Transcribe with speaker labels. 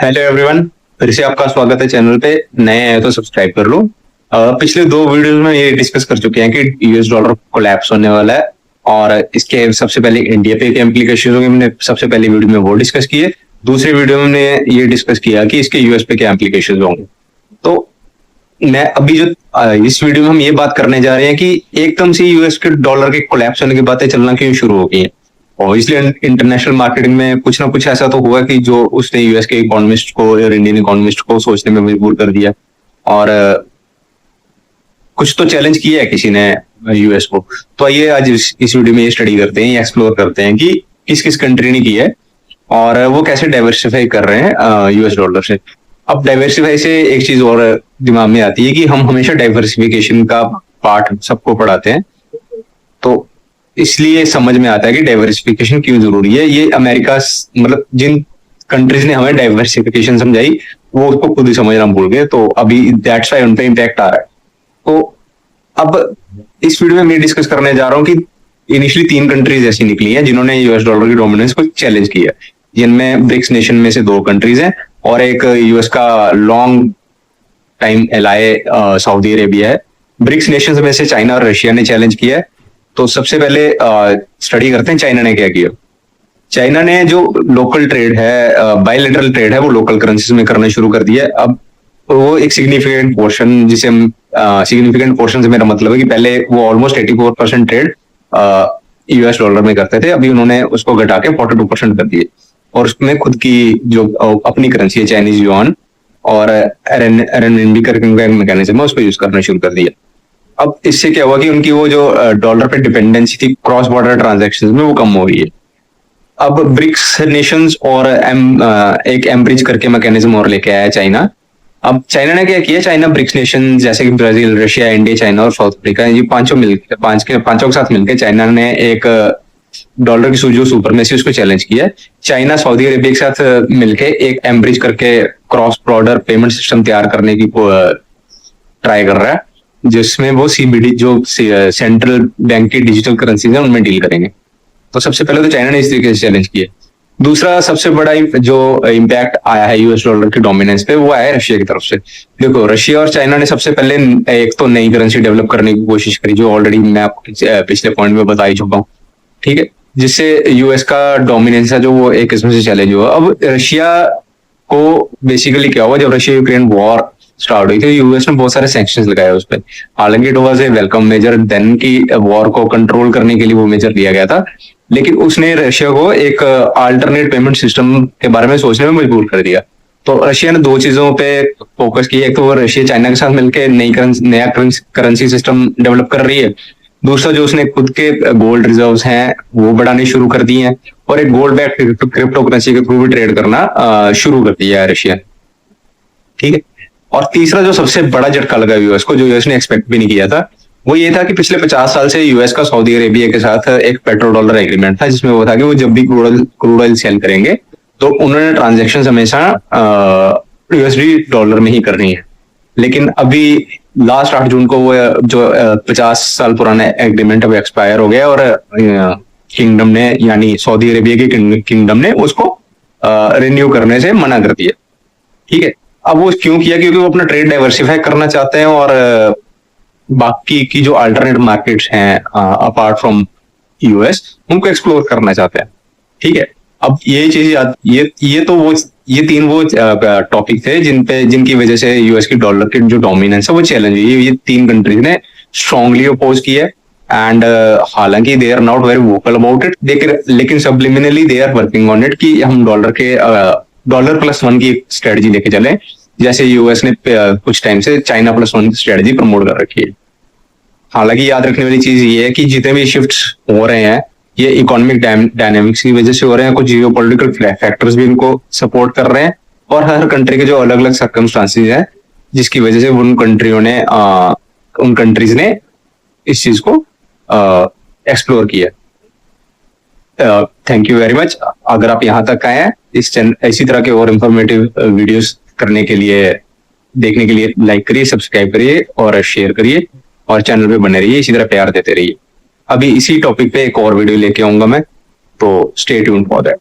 Speaker 1: Hello everyone, फिर से आपका स्वागत है चैनल पे। नए आए तो सब्सक्राइब कर लो। पिछले दो वीडियोस में ये डिस्कस कर चुके हैं कि यूएस डॉलर कोलैप्स होने वाला है और इसके सबसे पहले इंडिया पे क्या इम्प्लीकेशन होंगे। हमने सबसे पहली वीडियो में वो डिस्कस किए। दूसरी वीडियो में हमने ये डिस्कस किया कि इसके यूएस पे क्या इम्प्लीकेशन होंगे। तो मैं अभी जो इस वीडियो में हम ये बात करने जा रहे हैं कि एकदम से यूएस के डॉलर के कोलैप्स होने की बातें चलना क्यों शुरू हो गई है। और इसलिए इंटरनेशनल मार्केटिंग में कुछ ना कुछ ऐसा तो हुआ कि जो उसने यूएस के इकोनॉमिस्ट को और इंडियन इकोनॉमिस्ट को सोचने में मजबूर कर दिया। और कुछ तो चैलेंज किया है किसी ने यूएस को। तो आइए आज इस वीडियो में ये स्टडी करते हैं, एक्सप्लोर करते हैं कि किस किस कंट्री ने की है और वो कैसे डाइवर्सिफाई कर रहे हैं यूएस डॉलर से। अब डाइवर्सिफाई से एक चीज और दिमाग में आती है कि हम हमेशा डाइवर्सिफिकेशन का पार्ट सबको पढ़ाते हैं, तो इसलिए समझ में आता है कि डाइवर्सिफिकेशन क्यों जरूरी है। ये अमेरिका मतलब जिन कंट्रीज ने हमें डाइवर्सिफिकेशन समझाई वो उसको खुद ही समझना भूल गए, तो अभी दैट्स वाई उन पे इम्पैक्ट आ रहा है। तो अब इस वीडियो में मैं डिस्कस करने जा रहा हूँ कि इनिशियली 3 कंट्रीज ऐसी निकली हैं जिन्होंने यूएस डॉलर की डोमिनेंस को चैलेंज किया, जिनमें ब्रिक्स नेशन में से 2 कंट्रीज हैं और एक यूएस का long time ally Saudi Arabia है। ब्रिक्स नेशंस में से चाइना और रशिया ने चैलेंज किया है। तो सबसे पहले स्टडी करते हैं चाइना ने क्या किया। चाइना ने जो लोकल ट्रेड है, बायलैटरल ट्रेड है, वो लोकल करेंसीज में करना शुरू कर दिया। अब वो एक सिग्निफिकेंट पोर्शन, जिसे हम सिग्निफिकेंट पोर्शन से मेरा मतलब है कि पहले वो ऑलमोस्ट 84% ट्रेड यूएस डॉलर में करते थे, अभी उन्होंने उसको घटा के 42% कर दिए और उसमें खुद की जो अपनी करेंसी है चाइनीज युआन और RMB करके मैकेनिज्म है उसको यूज करना शुरू कर दिया। अब इससे क्या हुआ कि उनकी वो जो डॉलर पे डिपेंडेंसी थी क्रॉस बॉर्डर ट्रांजैक्शंस में वो कम हो गई है। अब ब्रिक्स नेशंस और एक एम्ब्रिज करके मैकेनिज्म और लेके आया चाइना। अब चाइना ने क्या किया, चाइना ब्रिक्स नेशन जैसे कि ब्राजील, रशिया, इंडिया, चाइना और साउथ अफ्रीका, ये पांचों के साथ मिलकर चाइना ने एक डॉलर की जो सुपरमेसी उसको चैलेंज किया। चाइना सऊदी अरेबिया के साथ मिलके एक एम्ब्रिज करके क्रॉस बॉर्डर पेमेंट सिस्टम तैयार करने की ट्राई कर रहा है, जिसमें वो सीबीडी जो सेंट्रल बैंक की डिजिटल करेंसीज है उनमें डील करेंगे। तो सबसे पहले तो चाइना ने इस तरीके से चैलेंज किया। दूसरा सबसे बड़ा जो इम्पैक्ट आया है यूएस डॉलर की डोमिनेंस पे वो आया है रशिया की तरफ से। देखो, रशिया और चाइना ने सबसे पहले एक तो नई करेंसी डेवलप करने की कोशिश करी, जो ऑलरेडी मैं आपको पिछले पॉइंट में बता ही चुका हूँ, ठीक है, जिससे यूएस का डोमिनेंस है जो वो एक किस्म से चैलेंज हुआ। अब रशिया को बेसिकली क्या हुआ, जब रशिया यूक्रेन वॉर स्टार्ट हुई थी यूएस ने बहुत सारे सैंक्शंस लगाए उस पर। हालांकि it was a welcome measure, then की वॉर को कंट्रोल करने के लिए वो मेजर लिया गया था, लेकिन उसने रशिया को एक अल्टरनेट पेमेंट सिस्टम के बारे में सोचने में मजबूर कर दिया। तो रशिया ने 2 चीजों पे फोकस किया, एक तो वो रशिया चाइना के साथ मिलकर नया करेंसी सिस्टम डेवलप कर रही है। दूसरा जो उसने खुद के गोल्ड रिजर्व्स हैं वो बढ़ाने शुरू कर दिए हैं और एक गोल्ड बैक क्रिप्टो करेंसी के थ्रू भी ट्रेड करना शुरू कर दिया है रशिया, ठीक है। और तीसरा जो सबसे बड़ा झटका लगा यूएस को, जो यूएस ने एक्सपेक्ट भी नहीं किया था, वो ये था कि पिछले 50 साल से यूएस का सऊदी अरेबिया के साथ एक पेट्रो डॉलर एग्रीमेंट था, जिसमें वो था कि वो जब भी क्रूड ऑयल सेल करेंगे तो उन्होंने ट्रांजेक्शन हमेशा यूएसडी डॉलर में ही करनी है। लेकिन अभी लास्ट 8 जून को वो जो 50 साल पुराना एग्रीमेंट अब एक्सपायर हो गया और किंगडम ने, यानी सऊदी अरेबिया की किंगडम ने उसको रिन्यू करने से मना कर दिया, ठीक है। अब वो क्यों किया, क्योंकि वो अपना ट्रेड डाइवर्सिफाई करना चाहते हैं और बाकी की जो अल्टरनेट मार्केट्स हैं अपार्ट फ्रॉम यूएस उनको एक्सप्लोर करना चाहते हैं, ठीक है। अब ये चीज ये 3 वो टॉपिक थे जिनकी वजह से यूएस की डॉलर की जो डोमिनेंस है वो चैलेंज हुई। ये 3 कंट्रीज ने स्ट्रांगली अपोज किया एंड हालांकि they are not very vocal about it, लेकिन subliminally they are working on it कि हम डॉलर +1 की स्ट्रेटजी लेके चले, जैसे यूएस ने कुछ टाइम से चाइना +1 की स्ट्रेटजी प्रमोट कर रखी है। हालांकि याद रखने वाली चीज ये है कि जितने भी शिफ्ट्स हो रहे हैं ये इकोनॉमिक डायनेमिक्स की वजह से हो रहे हैं, कुछ जियोपॉलिटिकल फैक्टर्स भी इनको सपोर्ट कर रहे हैं और हर कंट्री के जो अलग अलग सर्कमस्टांसेस हैं जिसकी वजह से उन कंट्रीज ने इस चीज को एक्सप्लोर किया। Thank you very much. अगर आप यहाँ तक आए हैं इसी तरह के और इंफॉर्मेटिव वीडियोस करने के लिए, देखने के लिए लाइक करिए, सब्सक्राइब करिए और शेयर करिए और चैनल पे बने रहिए, इसी तरह प्यार देते रहिए। अभी इसी टॉपिक पे एक और वीडियो लेके आऊंगा मैं, तो स्टे ट्यून्ड फॉर दैट।